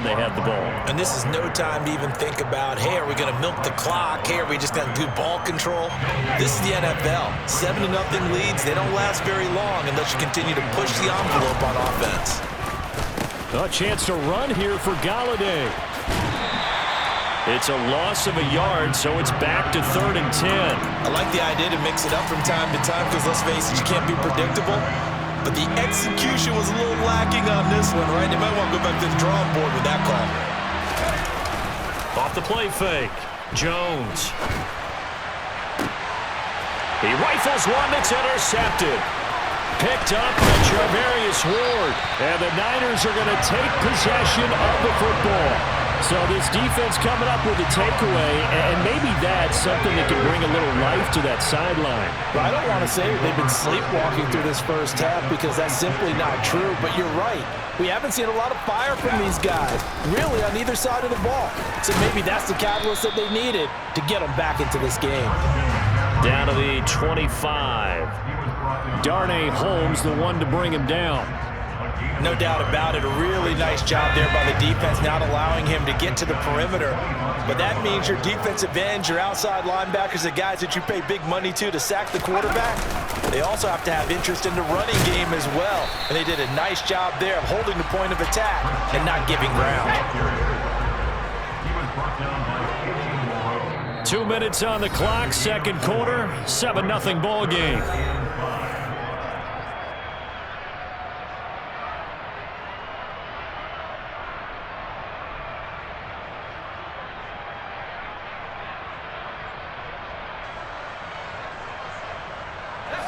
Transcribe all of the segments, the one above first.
They have the ball. And this is no time to even think about, hey, are we going to milk the clock? Hey, are we just going to do ball control? This is the NFL. 7-0 leads, they don't last very long unless you continue to push the envelope on offense. A chance to run here for Galladay. It's a loss of a yard, so it's back to 3rd and 10. I like the idea to mix it up from time to time because, let's face it, you can't be predictable. But the execution was a little lacking on this one, right? They might want to go back to the drawing board with that call. Off the play fake. Jones. He rifles one that's intercepted. Picked up by Charvarius Ward. And the Niners are going to take possession of the football. So this defense coming up with a takeaway, and maybe that's something that can bring a little life to that sideline. Well, I don't want to say that they've been sleepwalking through this first half because that's simply not true, but you're right. We haven't seen a lot of fire from these guys, really, on either side of the ball. So maybe that's the catalyst that they needed to get them back into this game. Down to the 25. Darnay Holmes, the one to bring him down. No doubt about it. A really nice job there by the defense, not allowing him to get to the perimeter. But that means your defensive ends, your outside linebackers, the guys that you pay big money to sack the quarterback, they also have to have interest in the running game as well. And they did a nice job there of holding the point of attack and not giving ground. 2 minutes on the clock, second quarter, 7-0 ball game.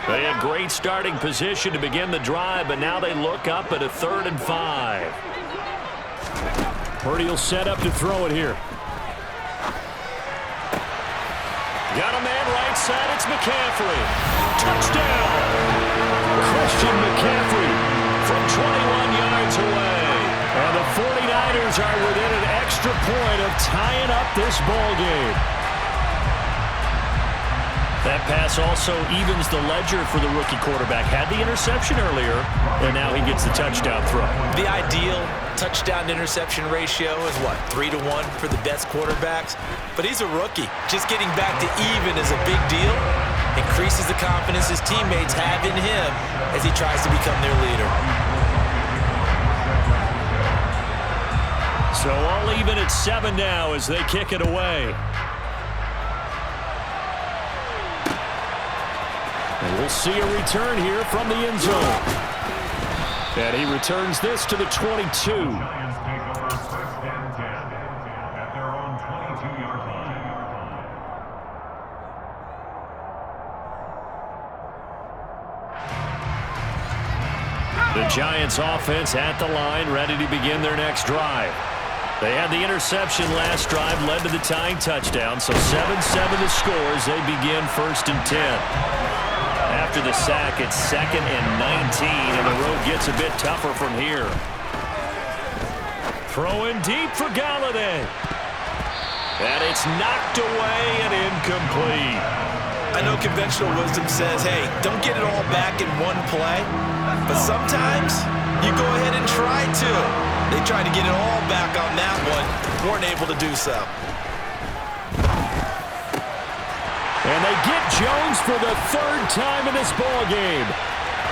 They had great starting position to begin the drive, but now they look up at a 3rd and 5. Purdy will set up to throw it here. Got a man right side. It's McCaffrey. Touchdown! Christian McCaffrey from 21 yards away. And the 49ers are within an extra point of tying up this ball game. That pass also evens the ledger for the rookie quarterback. Had the interception earlier, and now he gets the touchdown throw. The ideal touchdown-interception ratio is, what, 3-1 for the best quarterbacks? But he's a rookie. Just getting back to even is a big deal. Increases the confidence his teammates have in him as he tries to become their leader. So all even at 7 now as they kick it away. And we'll see a return here from the end zone. And he returns this to the 22. The Giants offense at the line, ready to begin their next drive. They had the interception last drive, led to the tying touchdown, so 7-7 the score as they begin 1st and 10. After the sack, it's 2nd and 19, and the road gets a bit tougher from here. Throwing deep for Galladay. And it's knocked away and incomplete. I know conventional wisdom says, hey, don't get it all back in one play. But sometimes you go ahead and try to. They tried to get it all back on that one. Weren't able to do so. And they get Jones for the 3rd time in this ball game.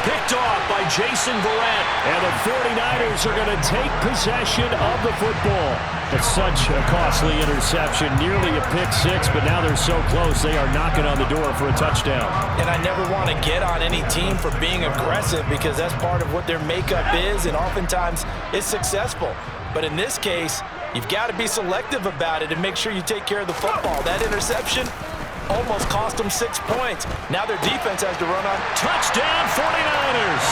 Picked off by Jason Verrett. And the 49ers are going to take possession of the football. It's such a costly interception, nearly a pick six, but now they're so close they are knocking on the door for a touchdown. And I never want to get on any team for being aggressive because that's part of what their makeup is, and oftentimes it's successful. But in this case, you've got to be selective about it and make sure you take care of the football. That interception almost cost them 6 points. Now their defense has to run on. Touchdown 49ers!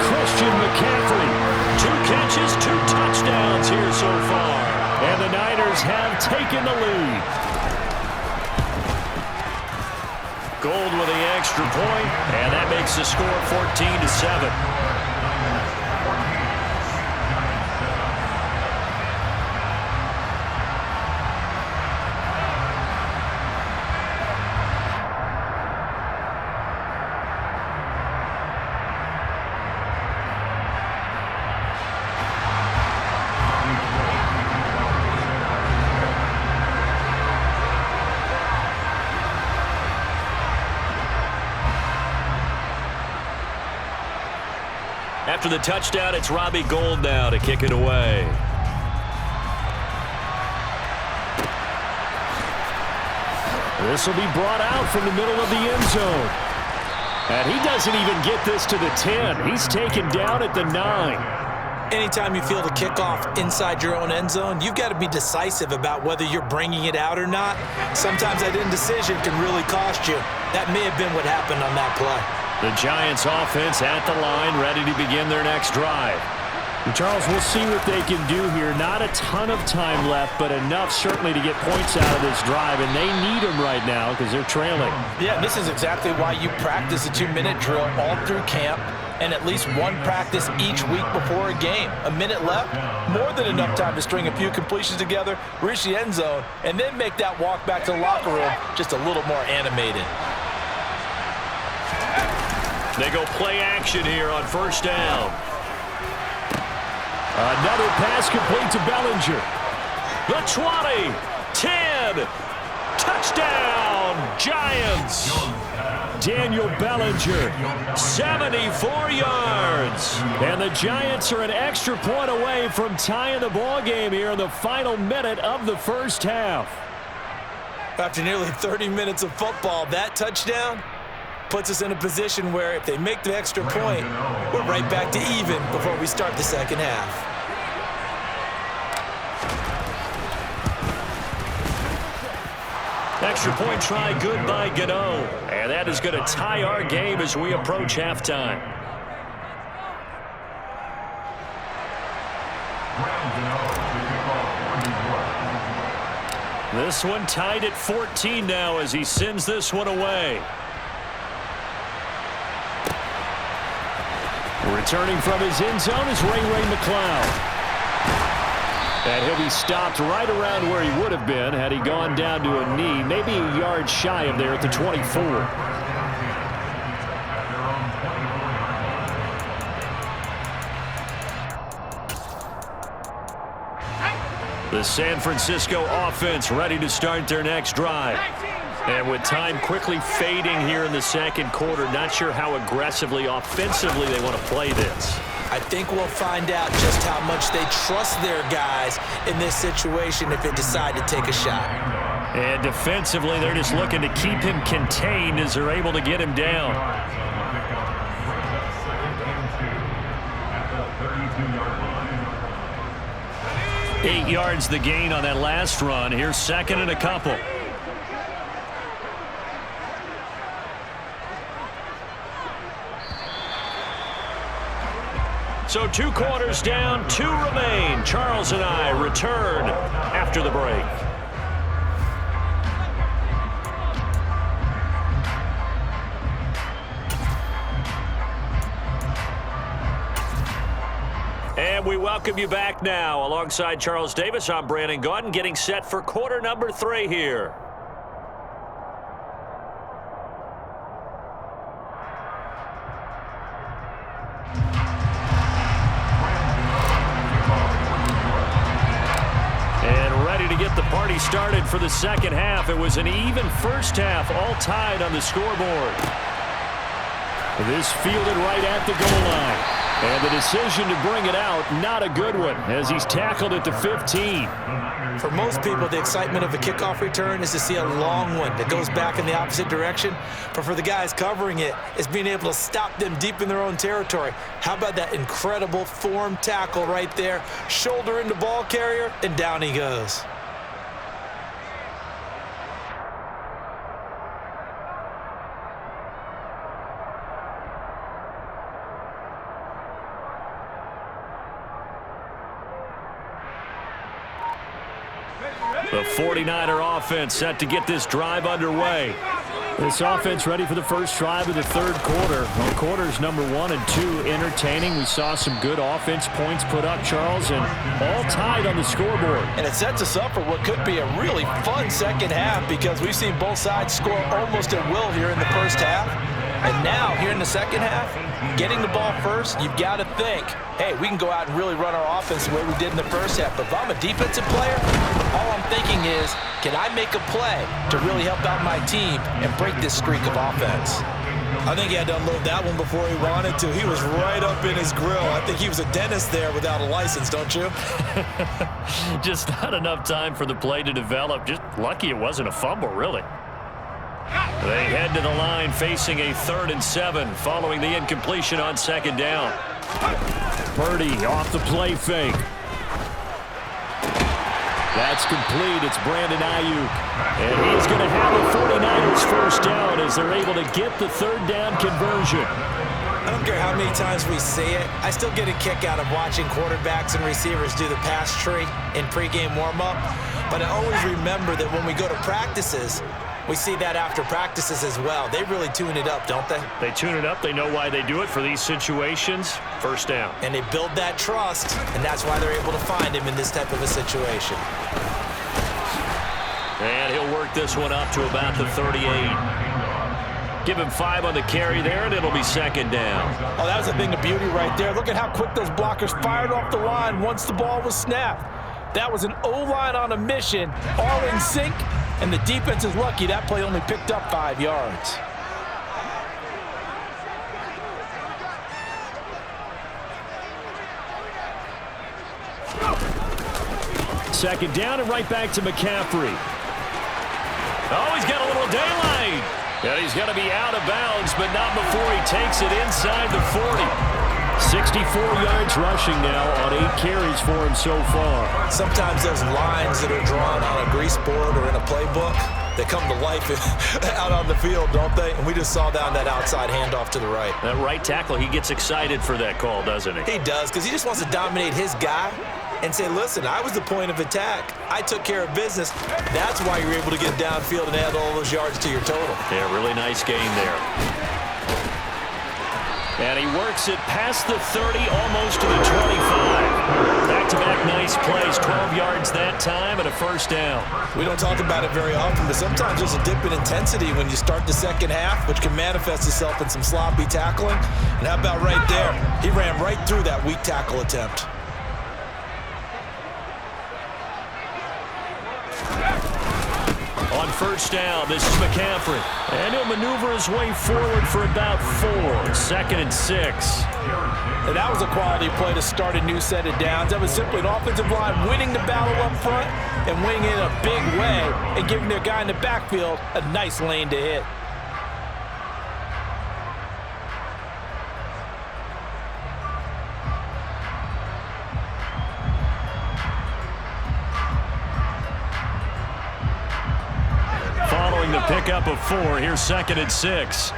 Christian McCaffrey, 2 catches, 2 touchdowns here so far. And the Niners have taken the lead. Gold with the extra point, and that makes the score 14-7. After the touchdown, it's Robbie Gould now to kick it away. This will be brought out from the middle of the end zone. And he doesn't even get this to the 10. He's taken down at the 9. Anytime you feel the kickoff inside your own end zone, you've got to be decisive about whether you're bringing it out or not. Sometimes that indecision can really cost you. That may have been what happened on that play. The Giants offense at the line, ready to begin their next drive. Charles, we'll see what they can do here. Not a ton of time left, but enough certainly to get points out of this drive, and they need them right now because they're trailing. Yeah, this is exactly why you practice a 2-minute drill all through camp and at least one practice each week before a game. A minute left, more than enough time to string a few completions together, reach the end zone, and then make that walk back to the locker room just a little more animated. They go play action here on first down. Another pass complete to Bellinger. The 20, 10, touchdown, Giants. Daniel Bellinger, 74 yards. And the Giants are an extra point away from tying the ball game here in the final minute of the first half. After nearly 30 minutes of football, that touchdown puts us in a position where if they make the extra point, we're right back to even before we start the second half. Extra point try good by Gano. And that is going to tie our game as we approach halftime. This one tied at 14 now as he sends this one away. Returning from his end zone is Ray McCloud. And he'll be stopped right around where he would have been had he gone down to a knee, maybe a yard shy of there at the 24. The San Francisco offense ready to start their next drive. And with time quickly fading here in the second quarter, not sure how aggressively, offensively they want to play this. I think we'll find out just how much they trust their guys in this situation if they decide to take a shot. And defensively, they're just looking to keep him contained as they're able to get him down. 8 yards the gain on that last run. Here's second and a couple. So 2 quarters down, 2 remain. Charles and I return after the break. And we welcome you back now. Alongside Charles Davis, I'm Brandon Gaudin, getting set for quarter number 3 here. Get the party started for the second half. It was an even first half, all tied on the scoreboard. This fielded right at the goal line. And the decision to bring it out, not a good one, as he's tackled at the 15. For most people, the excitement of a kickoff return is to see a long one that goes back in the opposite direction. But for the guys covering it, it's being able to stop them deep in their own territory. How about that incredible form tackle right there? Shoulder into ball carrier, and down he goes. The 49er offense set to get this drive underway. This offense ready for the first drive of the third quarter. Well, quarters number 1 and 2 entertaining. We saw some good offense points put up, Charles, and all tied on the scoreboard. And it sets us up for what could be a really fun second half because we've seen both sides score almost at will here in the first half. And now, here in the second half, getting the ball first, you've got to think, hey, we can go out and really run our offense the way we did in the first half. But if I'm a defensive player, all I'm thinking is, can I make a play to really help out my team and break this streak of offense? I think he had to unload that one before he wanted to. He was right up in his grill. I think he was a dentist there without a license, don't you? Just not enough time for the play to develop. Just lucky it wasn't a fumble, really. They head to the line facing a 3rd and 7 following the incompletion on 2nd down. Purdy off the play fake. That's complete. It's Brandon Ayuk. And he's going to have the 49ers first down as they're able to get the 3rd down conversion. I don't care how many times we say it. I still get a kick out of watching quarterbacks and receivers do the pass tree in pregame warm-up. But I always remember that when we go to practices, we see that after practices as well. They really tune it up, don't they? They tune it up. They know why they do it for these situations. First down. And they build that trust, and that's why they're able to find him in this type of a situation. And he'll work this one up to about the 38. Give him 5 on the carry there, and it'll be 2nd down. Oh, that was a thing of beauty right there. Look at how quick those blockers fired off the line once the ball was snapped. That was an O-line on a mission, all in sync, and the defense is lucky that play only picked up 5 yards. Second down and right back to McCaffrey. Oh, he's got a little daylight. And he's going to be out of bounds, but not before he takes it inside the 40. 64 yards rushing now on 8 carries for him so far. Sometimes those lines that are drawn on a grease board or in a playbook, they come to life out on the field, don't they? And we just saw down that outside handoff to the right. That right tackle, he gets excited for that call, doesn't he? He does, because he just wants to dominate his guy and say, listen, I was the point of attack. I took care of business. That's why you're able to get downfield and add all those yards to your total. Yeah, really nice game there. And he works it past the 30, almost to the 25. Back-to-back nice plays, 12 yards that time and a first down. We don't talk about it very often, but sometimes there's a dip in intensity when you start the second half, which can manifest itself in some sloppy tackling. And how about right there? He ran right through that weak tackle attempt. On first down, this is McCaffrey. And he'll maneuver his way forward for about 4. 2nd and 6. And that was a quality play to start a new set of downs. That was simply an offensive line winning the battle up front and winning in a big way and giving their guy in the backfield a nice lane to hit. The pickup of 4. Here's 2nd and 6.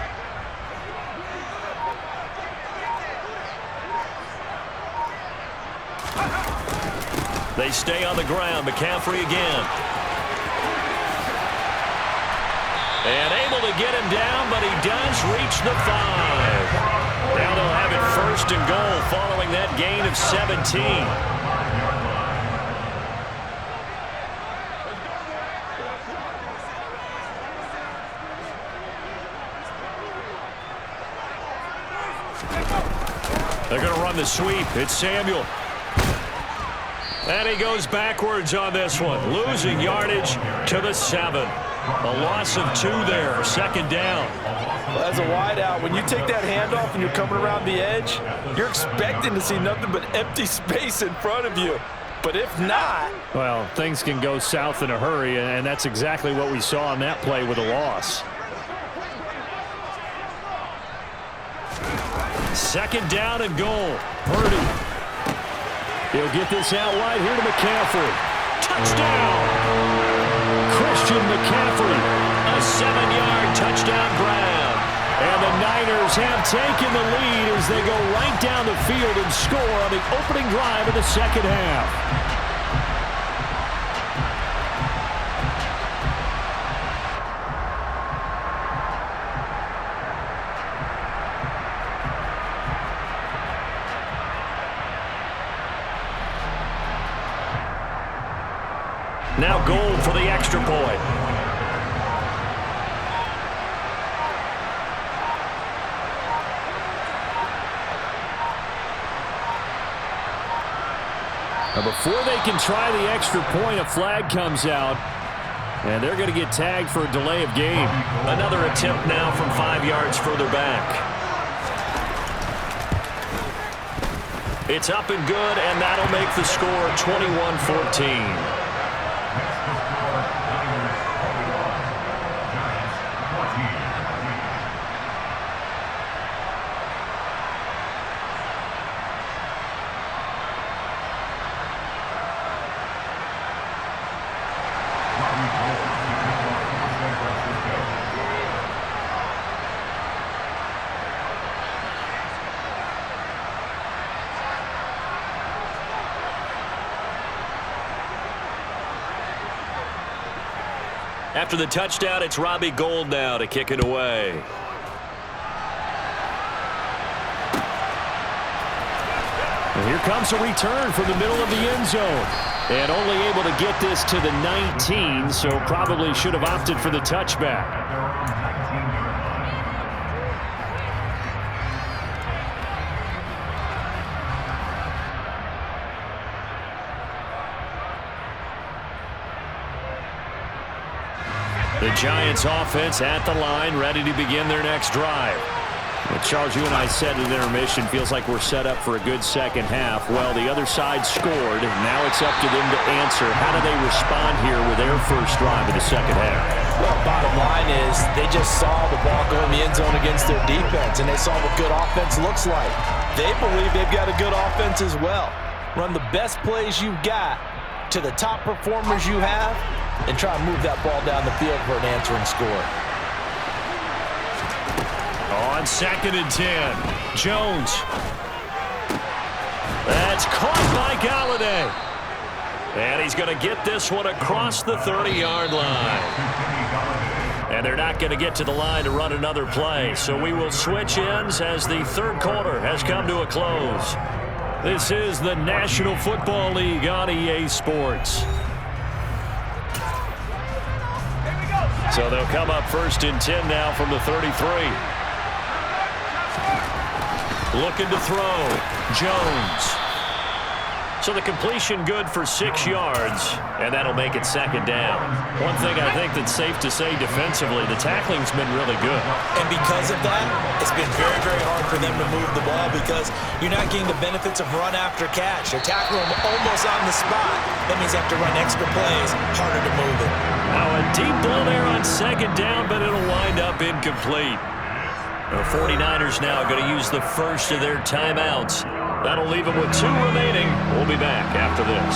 They stay on the ground. McCaffrey again. And able to get him down, but he does reach the 5. Now they'll have it 1st and goal following that gain of 17. They're going to run the sweep. It's Samuel. And he goes backwards on this one. Losing yardage to the 7. A loss of 2 there. 2nd down. Well, as a wideout, when you take that handoff and you're coming around the edge, you're expecting to see nothing but empty space in front of you. But if not... Well, things can go south in a hurry, and that's exactly what we saw on that play with a loss. 2nd down and goal. Purdy. He'll get this out wide here to McCaffrey. Touchdown! Christian McCaffrey. A 7-yard touchdown grab. And the Niners have taken the lead as they go right down the field and score on the opening drive of the second half. Now goal for the extra point. Now before they can try the extra point, a flag comes out. And they're going to get tagged for a delay of game. Another attempt now from 5 yards further back. It's up and good, and that'll make the score 21-14. After the touchdown, it's Robbie Gould now to kick it away. And here comes a return from the middle of the end zone. And only able to get this to the 19, so probably should have opted for the touchback. The Giants offense at the line, ready to begin their next drive. Well, Charles, you and I said at intermission, feels like we're set up for a good second half. Well, the other side scored. Now it's up to them to answer. How do they respond here with their first drive of the second half? Well, bottom line is they just saw the ball go in the end zone against their defense, and they saw what good offense looks like. They believe they've got a good offense as well. Run the best plays you've got to the top performers you have, and try and move that ball down the field for an answering score. On 2nd and 10, Jones. That's caught by Galladay. And he's going to get this one across the 30-yard line. And they're not going to get to the line to run another play. So we will switch ends as the third quarter has come to a close. This is the National Football League on EA Sports. So they'll come up 1st and 10 now from the 33. Looking to throw. Jones. So the completion good for 6 yards, and that'll make it 2nd down. One thing I think that's safe to say defensively, the tackling's been really good. And because of that, it's been very, very hard for them to move the ball because you're not getting the benefits of run after catch. They're tackling them almost on the spot. That means they have to run extra plays, harder to move it. Now a deep ball there on 2nd down, but it'll wind up incomplete. The 49ers now going to use the first of their timeouts. That'll leave them with 2 remaining. We'll be back after this.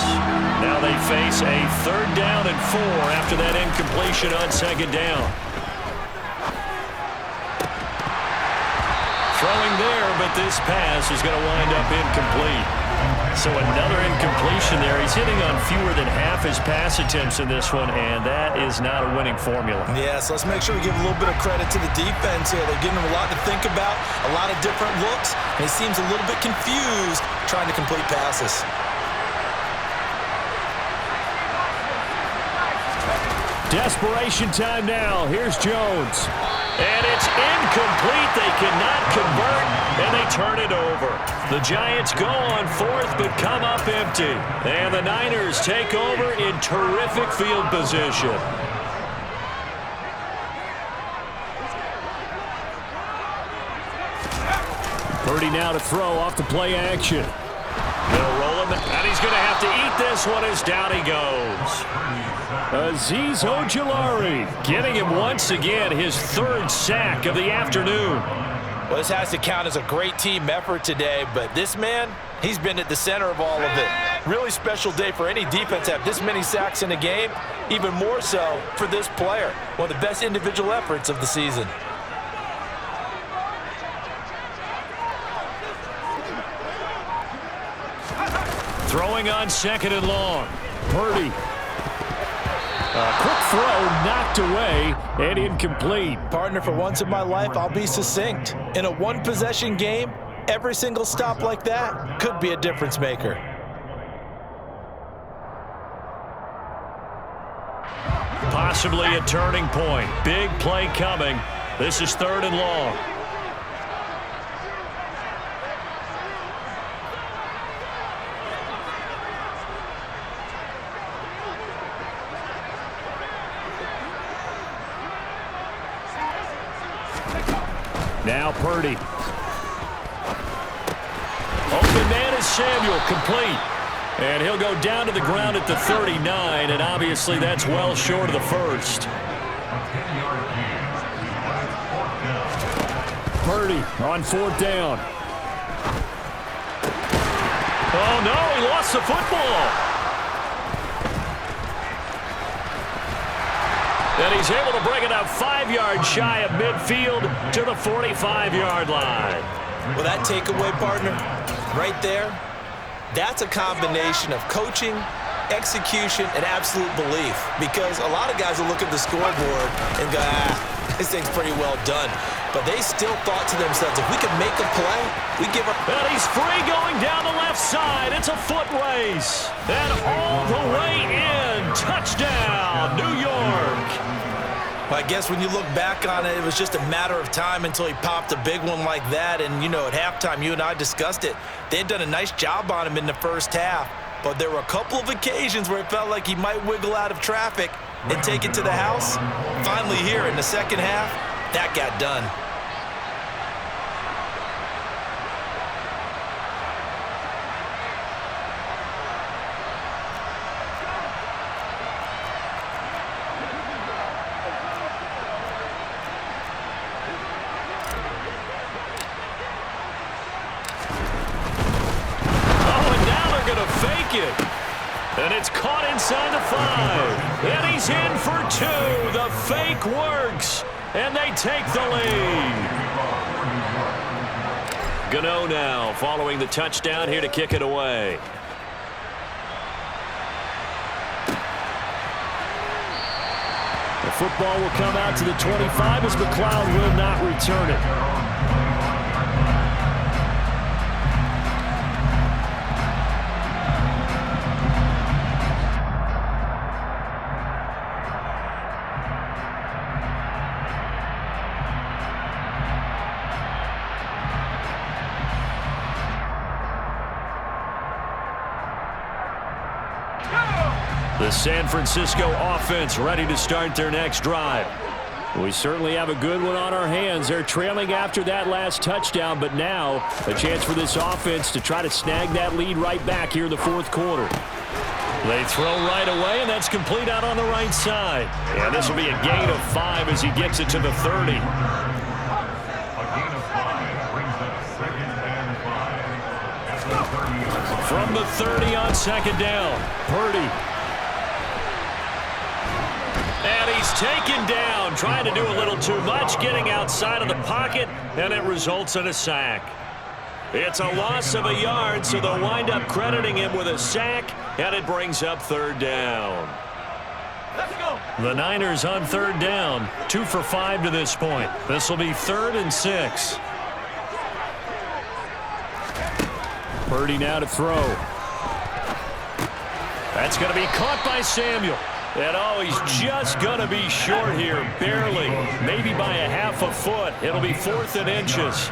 Now they face a 3rd down and 4 after that incompletion on 2nd down. Throwing there, but this pass is going to wind up incomplete. So another incompletion there. He's hitting on fewer than half his pass attempts in this one, and that is not a winning formula. Yeah, so let's make sure we give a little bit of credit to the defense here. They're giving him a lot to think about, a lot of different looks, and he seems a little bit confused trying to complete passes. Desperation time now. Here's Jones. And it's incomplete. They cannot convert, and they turn it over. The Giants go on 4th, but come up empty. And the Niners take over in terrific field position. Purdy now to throw off the play action. They'll roll him, and he's going to have to eat this one as down he goes. Azeez Ojulari getting him once again his 3rd sack of the afternoon. Well, this has to count as a great team effort today, but this man, he's been at the center of all of it. Really special day for any defense to have this many sacks in a game, even more so for this player. One of the best individual efforts of the season. Throwing on 2nd and long. Purdy. A quick throw knocked away and incomplete. Partner, for once in my life, I'll be succinct. In a one-possession game, every single stop like that could be a difference maker. Possibly a turning point. Big play coming. This is 3rd and long. Now Purdy. Open man is Samuel, complete. And he'll go down to the ground at the 39, and obviously that's well short of the first. Purdy on 4th down. Oh, no, he lost the football. And he's able to bring it up 5 yards shy of midfield to the 45-yard line. Well, that takeaway, partner, right there, that's a combination of coaching, execution, and absolute belief. Because a lot of guys will look at the scoreboard and go, this thing's pretty well done. But they still thought to themselves, if we can make a play, we give up. And he's free going down the left side. It's a foot race. And all the way in. Touchdown, New York. Well, I guess when you look back on it, it was just a matter of time until he popped a big one like that. And, you know, at halftime, you and I discussed it. They had done a nice job on him in the first half. But there were a couple of occasions where it felt like he might wiggle out of traffic and take it to the house. Finally here in the second half, that got done. And it's caught inside the 5. And he's in for 2. The fake works. And they take the lead. Gano now following the touchdown here to kick it away. The football will come out to the 25 as McLeod will not return it. The San Francisco offense ready to start their next drive. We certainly have a good one on our hands. They're trailing after that last touchdown, but now a chance for this offense to try to snag that lead right back here in the 4th quarter. They throw right away, and that's complete out on the right side. And this will be a gain of 5 as he gets it to the 30. From the 30 on 2nd down, Purdy. And he's taken down, trying to do a little too much, getting outside of the pocket, and it results in a sack. It's a loss of a yard, so they'll wind up crediting him with a sack, and it brings up 3rd down. Let's go. The Niners on 3rd down, 2 for 5 to this point. This will be 3rd and 6. Purdy now to throw. That's going to be caught by Samuel. And, oh, he's just going to be short here, barely, maybe by a half a foot. It'll be 4th and inches.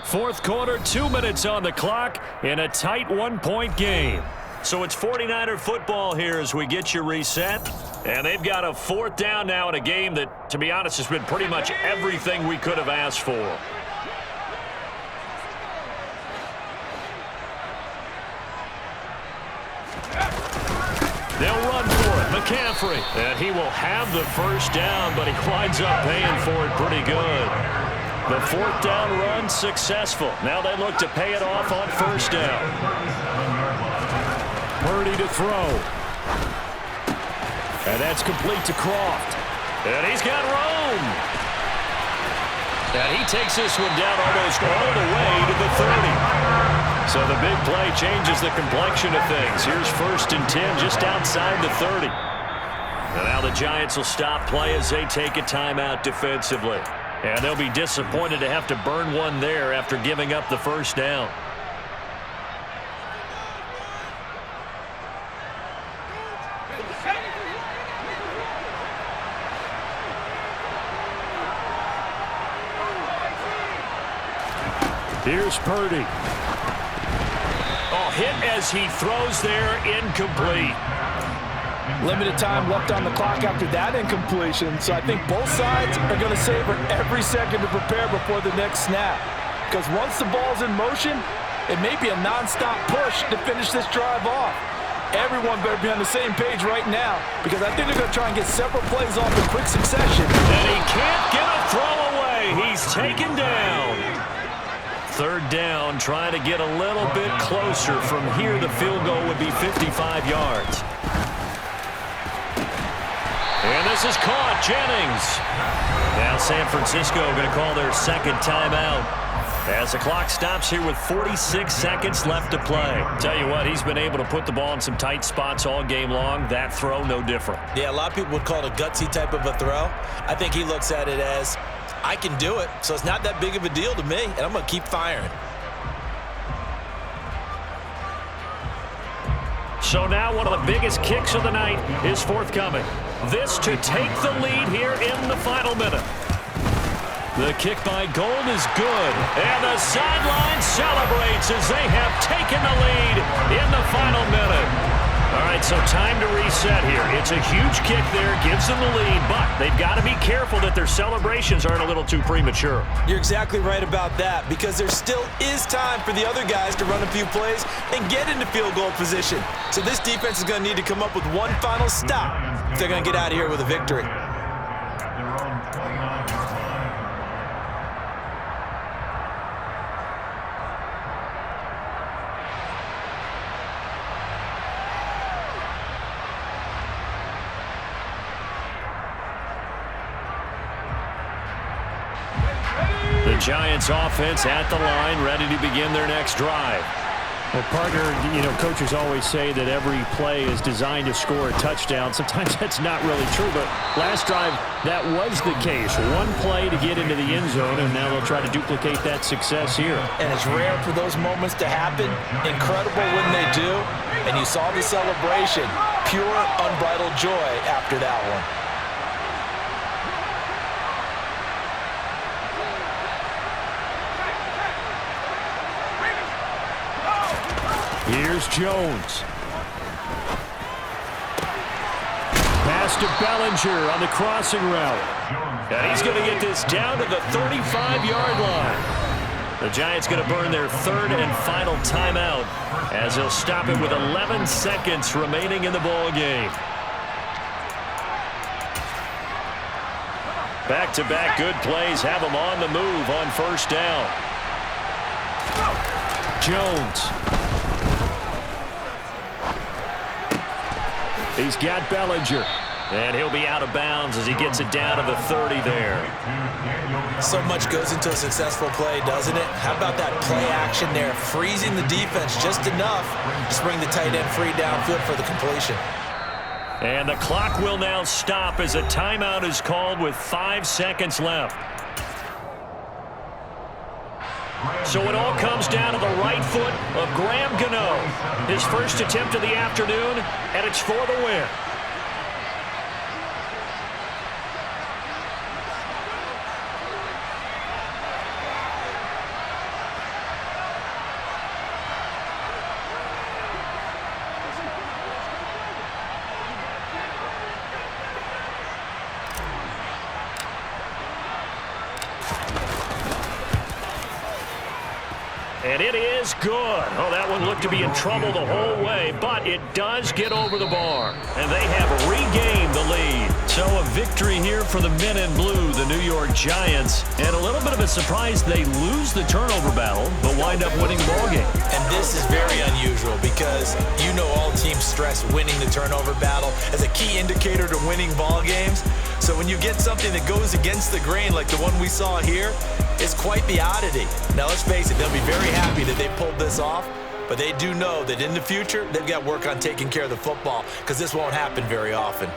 Fourth quarter, 2 minutes on the clock in a tight 1-point game. So it's 49er football here as we get you reset. And they've got a 4th down now in a game that, to be honest, has been pretty much everything we could have asked for. They'll run for it. McCaffrey. And he will have the first down, but he winds up paying for it pretty good. The 4th down run successful. Now they look to pay it off on 1st down. Purdy to throw. And that's complete to Croft. And he's got Rome. And he takes this one down almost all the way to the 30. So the big play changes the complexion of things. Here's 1st and 10 just outside the 30. And now the Giants will stop play as they take a timeout defensively. And they'll be disappointed to have to burn one there after giving up the 1st down. Here's Purdy. Oh, hit as he throws there, incomplete. Limited time left on the clock after that incompletion, so I think both sides are going to savor every second to prepare before the next snap. Because once the ball's in motion, it may be a non-stop push to finish this drive off. Everyone better be on the same page right now, because I think they're going to try and get several plays off in quick succession. And he can't get a throw away. He's taken down. Third down, trying to get a little bit closer. From here, the field goal would be 55 yards. And this is caught. Jennings. Now San Francisco going to call their second timeout, as the clock stops here with 46 seconds left to play. Tell you what, he's been able to put the ball in some tight spots all game long. That throw, no different. Yeah, a lot of people would call it a gutsy type of a throw. I think he looks at it as, I can do it, so it's not that big of a deal to me, and I'm going to keep firing. So now one of the biggest kicks of the night is forthcoming. This to take the lead here in the final minute. The kick by Gold is good, and the sideline celebrates as they have taken the lead in the final minute. All right, so time to reset here. It's a huge kick there, gives them the lead, but they've got to be careful that their celebrations aren't a little too premature. You're exactly right about that, because there still is time for the other guys to run a few plays and get into field goal position. So this defense is going to need to come up with one final stop if they're going to get out of here with a victory. The Giants offense at the line, ready to begin their next drive. Well, partner, coaches always say that every play is designed to score a touchdown. Sometimes that's not really true, but last drive, that was the case. One play to get into the end zone, and now they'll try to duplicate that success here. And it's rare for those moments to happen. Incredible when they do. And you saw the celebration. Pure, unbridled joy after that one. Here's Jones. Pass to Bellinger on the crossing route. And he's going to get this down to the 35-yard line. The Giants going to burn their third and final timeout, as they'll stop it with 11 seconds remaining in the ball game. Back-to-back good plays have them on the move on first down. Jones. He's got Bellinger. And he'll be out of bounds as he gets it down to the 30 there. So much goes into a successful play, doesn't it? How about that play action there, freezing the defense just enough to bring the tight end free downfield for the completion. And the clock will now stop as a timeout is called with 5 seconds left. So it all comes down to the right foot of Graham Gano. His first attempt of the afternoon, and it's for the win. And it is good. Oh, that one looked to be in trouble the whole way, but it does get over the bar. And they have regained the lead. So a victory here for the men in blue, the New York Giants. And a little bit of a surprise, they lose the turnover battle, but wind up winning the ballgame. And this is very unusual because you know all teams stress winning the turnover battle as a key indicator to winning ball games. So when you get something that goes against the grain like the one we saw here, it's quite the oddity. Now, let's face it, they'll be very happy that they pulled this off, but they do know that in the future, they've got work on taking care of the football because this won't happen very often.